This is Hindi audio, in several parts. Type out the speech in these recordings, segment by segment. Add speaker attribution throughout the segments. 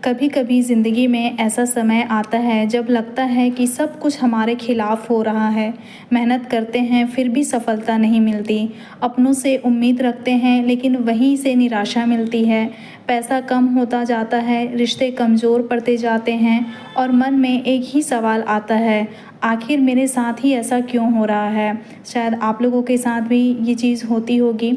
Speaker 1: कभी कभी ज़िंदगी में ऐसा समय आता है जब लगता है कि सब कुछ हमारे खिलाफ हो रहा है। मेहनत करते हैं फिर भी सफलता नहीं मिलती। अपनों से उम्मीद रखते हैं लेकिन वहीं से निराशा मिलती है। पैसा कम होता जाता है, रिश्ते कमज़ोर पड़ते जाते हैं और मन में एक ही सवाल आता है, आखिर मेरे साथ ही ऐसा क्यों हो रहा है। शायद आप लोगों के साथ भी ये चीज़ होती होगी।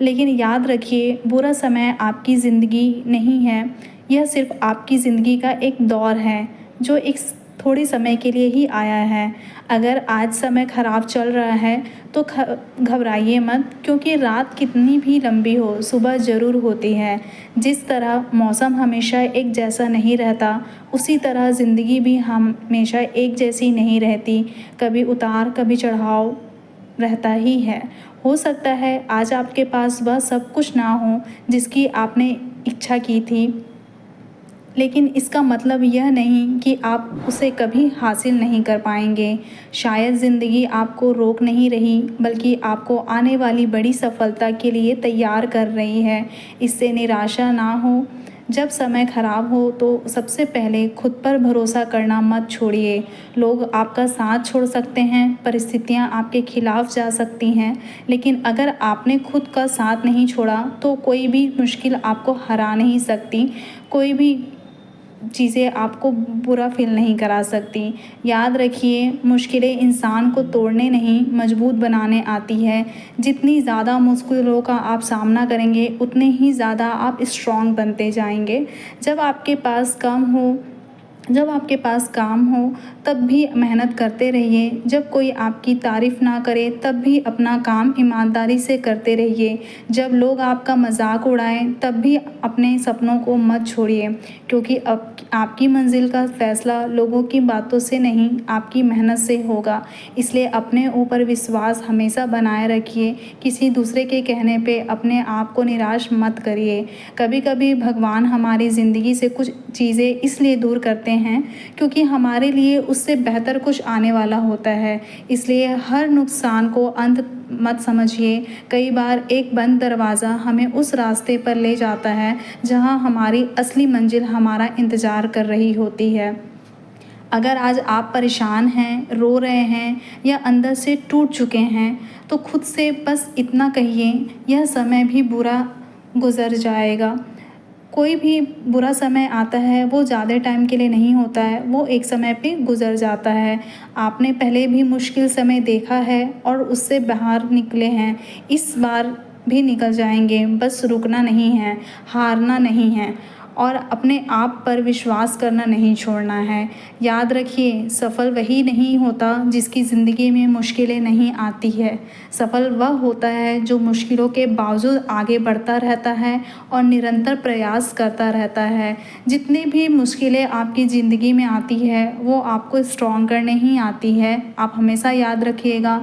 Speaker 1: लेकिन याद रखिए, बुरा समय आपकी ज़िंदगी नहीं है, यह सिर्फ़ आपकी ज़िंदगी का एक दौर है जो एक थोड़े समय के लिए ही आया है। अगर आज समय ख़राब चल रहा है तो घबराइए मत, क्योंकि रात कितनी भी लंबी हो सुबह ज़रूर होती है। जिस तरह मौसम हमेशा एक जैसा नहीं रहता, उसी तरह ज़िंदगी भी हमेशा एक जैसी नहीं रहती। कभी उतार कभी चढ़ाव रहता ही है। हो सकता है आज आपके पास वह सब कुछ ना हो जिसकी आपने इच्छा की थी, लेकिन इसका मतलब यह नहीं कि आप उसे कभी हासिल नहीं कर पाएंगे। शायद ज़िंदगी आपको रोक नहीं रही, बल्कि आपको आने वाली बड़ी सफलता के लिए तैयार कर रही है। इससे निराशा ना हो। जब समय ख़राब हो तो सबसे पहले खुद पर भरोसा करना मत छोड़िए। लोग आपका साथ छोड़ सकते हैं, परिस्थितियाँ आपके खिलाफ जा सकती हैं, लेकिन अगर आपने खुद का साथ नहीं छोड़ा तो कोई भी मुश्किल आपको हरा नहीं सकती। कोई भी चीज़ें आपको बुरा फ़ील नहीं करा सकती। याद रखिए, मुश्किलें इंसान को तोड़ने नहीं मजबूत बनाने आती है। जितनी ज़्यादा मुश्किलों का आप सामना करेंगे उतने ही ज़्यादा आप स्ट्रॉन्ग बनते जाएंगे। जब आपके पास कम हो जब आपके पास काम हो तब भी मेहनत करते रहिए। जब कोई आपकी तारीफ़ ना करे तब भी अपना काम ईमानदारी से करते रहिए। जब लोग आपका मजाक उड़ाएं तब भी अपने सपनों को मत छोड़िए, क्योंकि अब आपकी मंजिल का फ़ैसला लोगों की बातों से नहीं, आपकी मेहनत से होगा। इसलिए अपने ऊपर विश्वास हमेशा बनाए रखिए। किसी दूसरे के कहने पे अपने आप को निराश मत करिए। कभी कभी भगवान हमारी ज़िंदगी से कुछ चीज़ें इसलिए दूर करते हैं क्योंकि हमारे लिए उससे बेहतर कुछ आने वाला होता है। इसलिए हर नुकसान को अंत मत समझिए। कई बार एक बंद दरवाज़ा हमें उस रास्ते पर ले जाता है जहां हमारी असली मंजिल हमारा इंतज़ार कर रही होती है। अगर आज आप परेशान हैं, रो रहे हैं या अंदर से टूट चुके हैं, तो खुद से बस इतना कहिए, यह समय भी बुरा गुजर जाएगा। कोई भी बुरा समय आता है वो ज़्यादा टाइम के लिए नहीं होता है, वो एक समय पे गुजर जाता है। आपने पहले भी मुश्किल समय देखा है और उससे बाहर निकले हैं, इस बार भी निकल जाएंगे। बस रुकना नहीं है, हारना नहीं है और अपने आप पर विश्वास करना नहीं छोड़ना है। याद रखिए, सफल वही नहीं होता जिसकी ज़िंदगी में मुश्किलें नहीं आती है। सफल वह होता है जो मुश्किलों के बावजूद आगे बढ़ता रहता है और निरंतर प्रयास करता रहता है। जितनी भी मुश्किलें आपकी ज़िंदगी में आती है वो आपको स्ट्रॉन्ग करने ही आती है। आप हमेशा याद रखिएगा,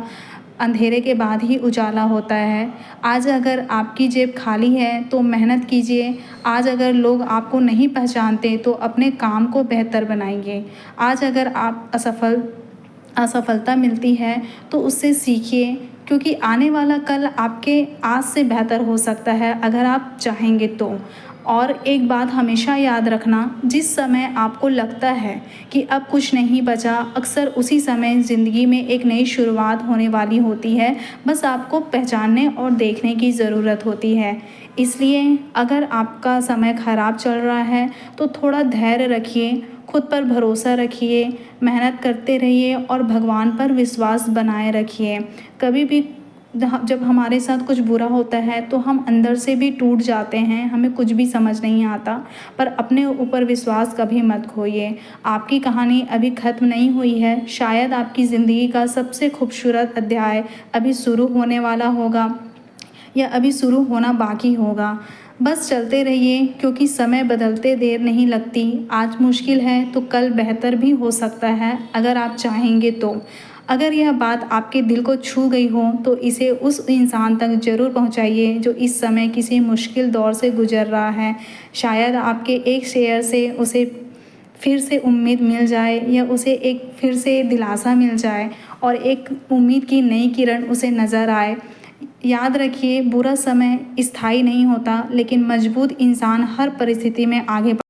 Speaker 1: अंधेरे के बाद ही उजाला होता है। आज अगर आपकी जेब खाली है तो मेहनत कीजिए। आज अगर लोग आपको नहीं पहचानते तो अपने काम को बेहतर बनाइए। आज अगर आप असफलता मिलती है तो उससे सीखिए, क्योंकि आने वाला कल आपके आज से बेहतर हो सकता है अगर आप चाहेंगे तो। और एक बात हमेशा याद रखना, जिस समय आपको लगता है कि अब कुछ नहीं बचा, अक्सर उसी समय ज़िंदगी में एक नई शुरुआत होने वाली होती है। बस आपको पहचानने और देखने की ज़रूरत होती है। इसलिए अगर आपका समय ख़राब चल रहा है तो थोड़ा धैर्य रखिए, खुद पर भरोसा रखिए, मेहनत करते रहिए और भगवान पर विश्वास बनाए रखिए। कभी भी जब हमारे साथ कुछ बुरा होता है तो हम अंदर से भी टूट जाते हैं, हमें कुछ भी समझ नहीं आता, पर अपने ऊपर विश्वास कभी मत खोइए। आपकी कहानी अभी ख़त्म नहीं हुई है। शायद आपकी ज़िंदगी का सबसे खूबसूरत अध्याय अभी शुरू होने वाला होगा या अभी शुरू होना बाकी होगा। बस चलते रहिए, क्योंकि समय बदलते देर नहीं लगती। आज मुश्किल है तो कल बेहतर भी हो सकता है अगर आप चाहेंगे तो। अगर यह बात आपके दिल को छू गई हो तो इसे उस इंसान तक ज़रूर पहुंचाइए जो इस समय किसी मुश्किल दौर से गुजर रहा है। शायद आपके एक शेयर से उसे फिर से उम्मीद मिल जाए या उसे एक फिर से दिलासा मिल जाए और एक उम्मीद की नई किरण उसे नज़र आए। याद रखिए, बुरा समय स्थायी नहीं होता, लेकिन मजबूत इंसान हर परिस्थिति में आगे